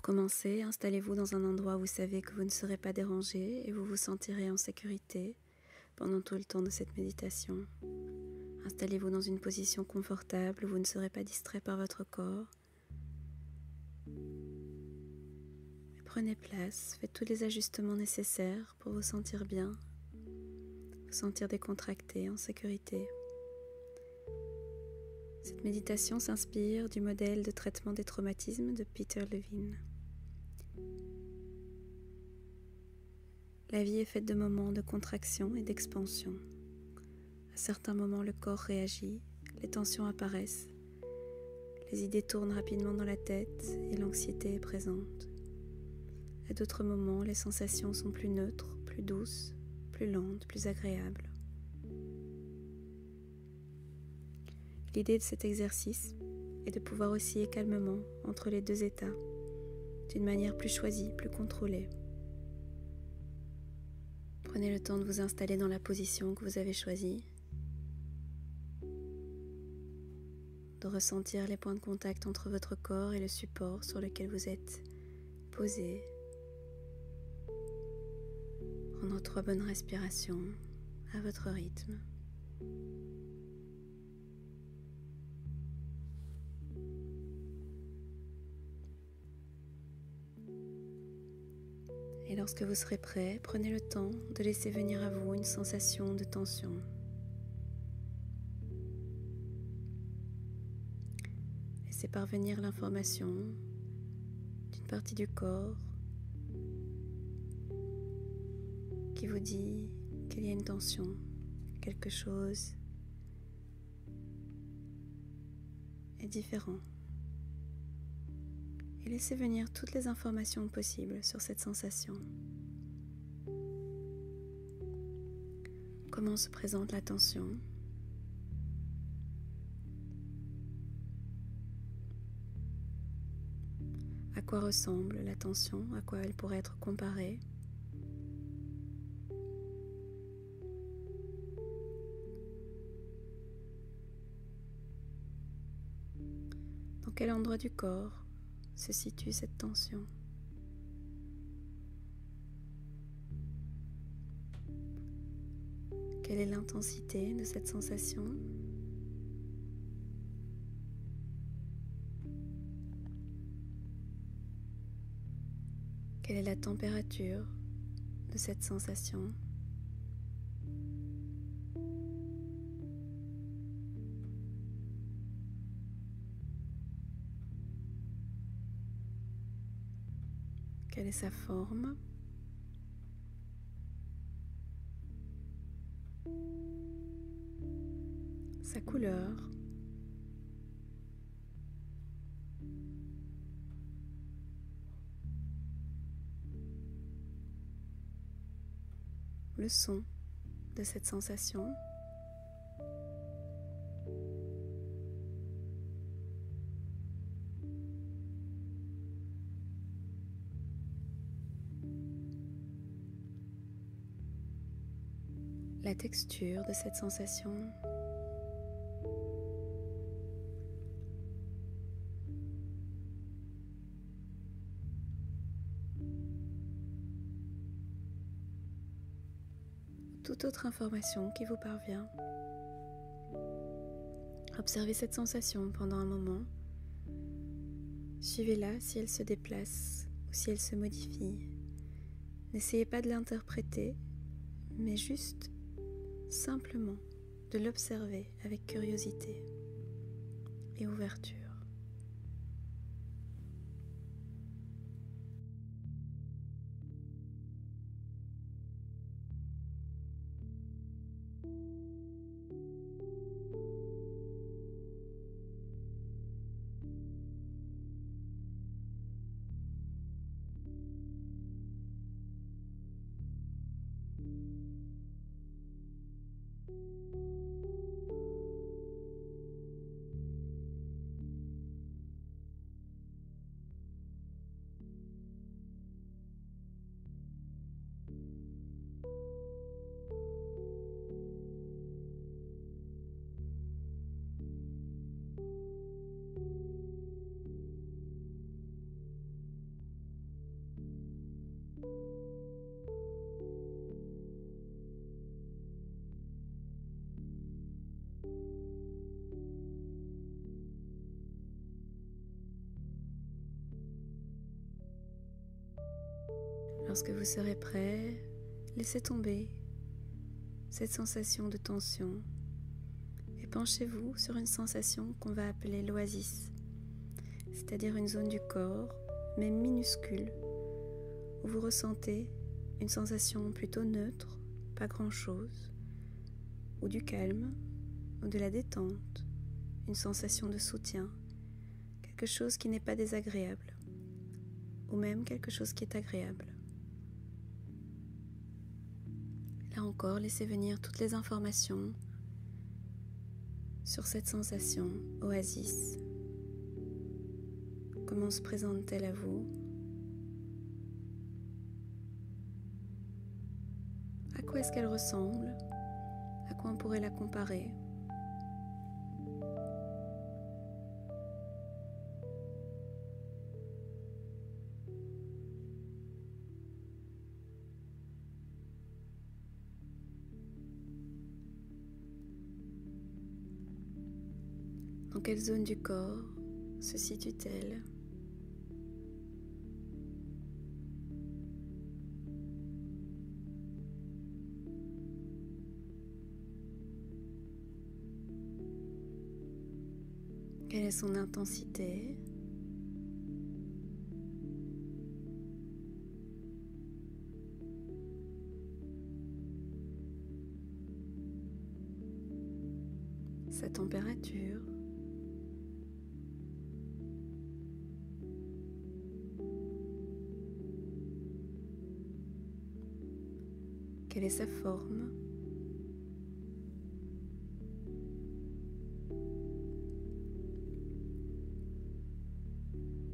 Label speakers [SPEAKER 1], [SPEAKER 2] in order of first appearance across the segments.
[SPEAKER 1] commencer, installez-vous dans un endroit où vous savez que vous ne serez pas dérangé et vous vous sentirez en sécurité pendant tout le temps de cette méditation. Installez-vous dans une position confortable où vous ne serez pas distrait par votre corps. Et prenez place, faites tous les ajustements nécessaires pour vous sentir bien, vous sentir décontracté, en sécurité. Cette méditation s'inspire du modèle de traitement des traumatismes de Peter Levine. La vie est faite de moments de contraction et d'expansion. À certains moments, le corps réagit, les tensions apparaissent, les idées tournent rapidement dans la tête et l'anxiété est présente. À d'autres moments, les sensations sont plus neutres, plus douces, plus lentes, plus agréables. L'idée de cet exercice est de pouvoir osciller calmement entre les deux états, d'une manière plus choisie, plus contrôlée. Prenez le temps de vous installer dans la position que vous avez choisie, de ressentir les points de contact entre votre corps et le support sur lequel vous êtes posé. Prendre 3 bonnes respirations à votre rythme. Et lorsque vous serez prêt, prenez le temps de laisser venir à vous une sensation de tension. Laissez parvenir l'information d'une partie du corps qui vous dit qu'il y a une tension, quelque chose est différent. Et laissez venir toutes les informations possibles sur cette sensation. Comment se présente la tension ? À quoi ressemble la tension ? À quoi elle pourrait être comparée ? Dans quel endroit du corps se situe cette tension ? Quelle est l'intensité de cette sensation ? Quelle est la température de cette sensation ? Quelle est sa forme ? Sa couleur ? Le son de cette sensation ? La texture de cette sensation ? Toute autre information qui vous parvient. Observez cette sensation pendant un moment. Suivez-la si elle se déplace ou si elle se modifie. N'essayez pas de l'interpréter, mais juste, simplement, de l'observer avec curiosité et ouverture. Lorsque vous serez prêt, laissez tomber cette sensation de tension et penchez-vous sur une sensation qu'on va appeler l'oasis, c'est-à-dire une zone du corps, mais minuscule, où vous ressentez une sensation plutôt neutre, pas grand-chose, ou du calme, ou de la détente, une sensation de soutien, quelque chose qui n'est pas désagréable, ou même quelque chose qui est agréable. Là encore, laissez venir toutes les informations sur cette sensation oasis. Comment se présente-t-elle à vous? À quoi est-ce qu'elle ressemble? À quoi on pourrait la comparer? Dans quelle zone du corps se situe-t-elle? Quelle est son intensité? Sa température? Quelle est sa forme?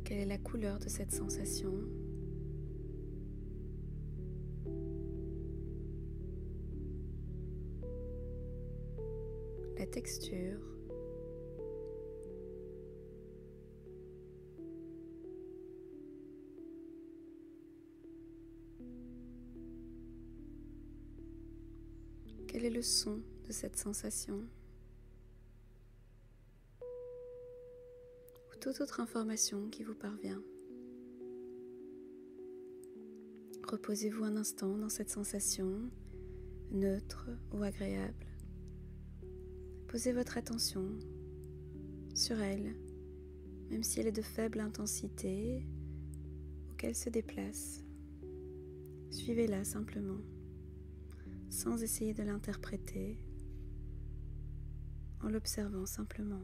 [SPEAKER 1] Quelle est la couleur de cette sensation? La texture? Quel est le son de cette sensation? Ou toute autre information qui vous parvient. Reposez-vous un instant dans cette sensation, neutre ou agréable. Posez votre attention sur elle, même si elle est de faible intensité ou qu'elle se déplace. Suivez-la simplement, sans essayer de l'interpréter, en l'observant simplement.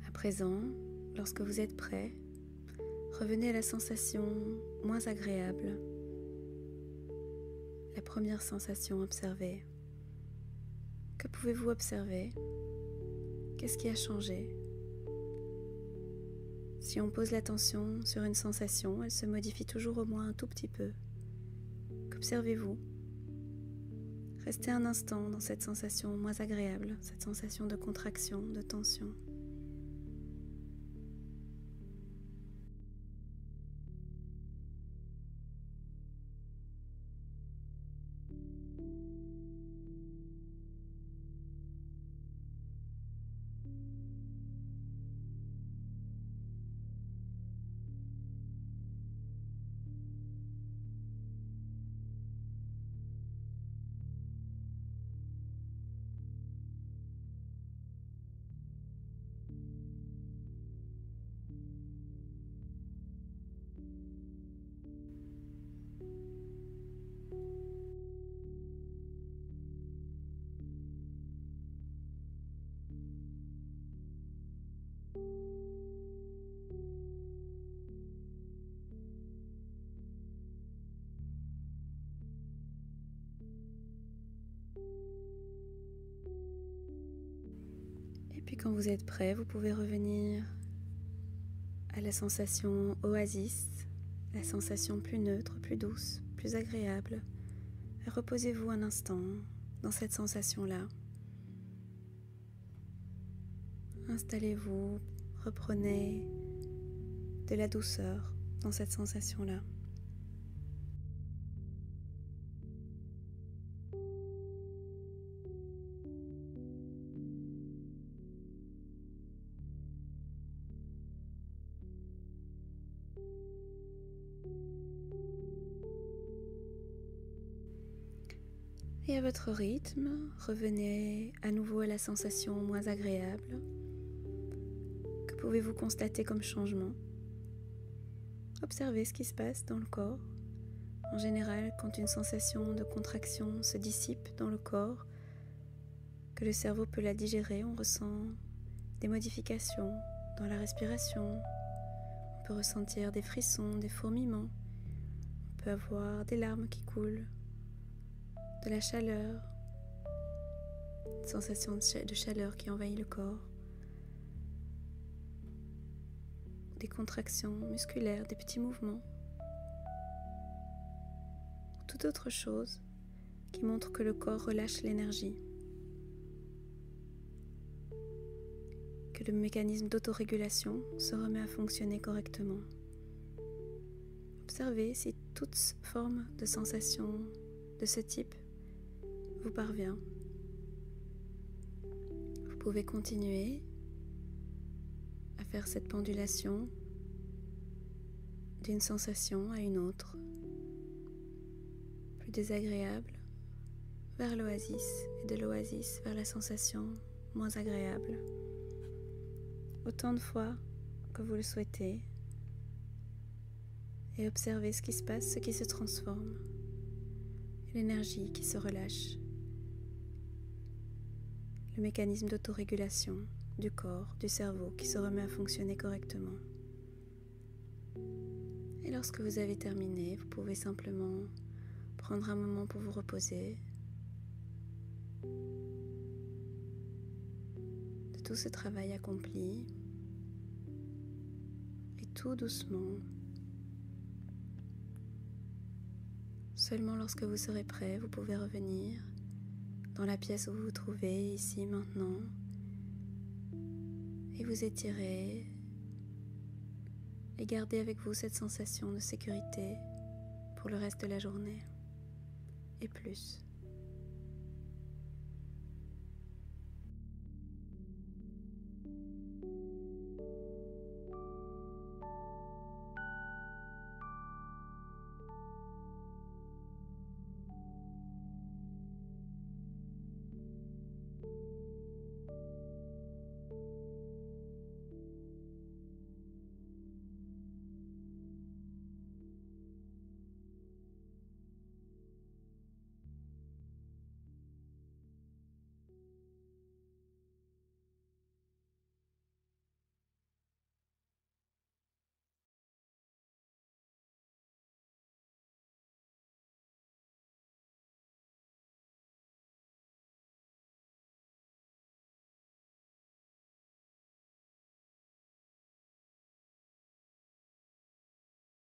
[SPEAKER 1] À présent, lorsque vous êtes prêt, revenez à la sensation moins agréable, la première sensation observée. Que pouvez-vous observer? Qu'est-ce qui a changé? Si on pose l'attention sur une sensation, elle se modifie toujours au moins un tout petit peu. Qu'observez-vous? Restez un instant dans cette sensation moins agréable, cette sensation de contraction, de tension. Et puis quand vous êtes prêt, vous pouvez revenir à la sensation oasis, la sensation plus neutre, plus douce, plus agréable. Reposez-vous un instant dans cette sensation-là. Installez-vous, reprenez de la douceur dans cette sensation-là. Et à votre rythme, revenez à nouveau à la sensation moins agréable. Que pouvez-vous constater comme changement? Observez ce qui se passe dans le corps. En général, quand une sensation de contraction se dissipe dans le corps, que le cerveau peut la digérer, on ressent des modifications dans la respiration. On peut ressentir des frissons, des fourmillements. On peut avoir des larmes qui coulent, de la chaleur, une sensation de chaleur qui envahit le corps, des contractions musculaires, des petits mouvements, ou toute autre chose qui montre que le corps relâche l'énergie, que le mécanisme d'autorégulation se remet à fonctionner correctement. Observez si toute forme de sensation de ce type vous parvient. Vous pouvez continuer à faire cette pendulation d'une sensation à une autre, plus désagréable vers l'oasis et de l'oasis vers la sensation moins agréable. Autant de fois que vous le souhaitez, et observez ce qui se passe, ce qui se transforme, l'énergie qui se relâche, le mécanisme d'autorégulation du corps, du cerveau qui se remet à fonctionner correctement. Et lorsque vous avez terminé, vous pouvez simplement prendre un moment pour vous reposer de tout ce travail accompli et tout doucement, seulement lorsque vous serez prêt, vous pouvez revenir dans la pièce où vous vous trouvez, ici, maintenant, et vous étirer et garder avec vous cette sensation de sécurité pour le reste de la journée et plus.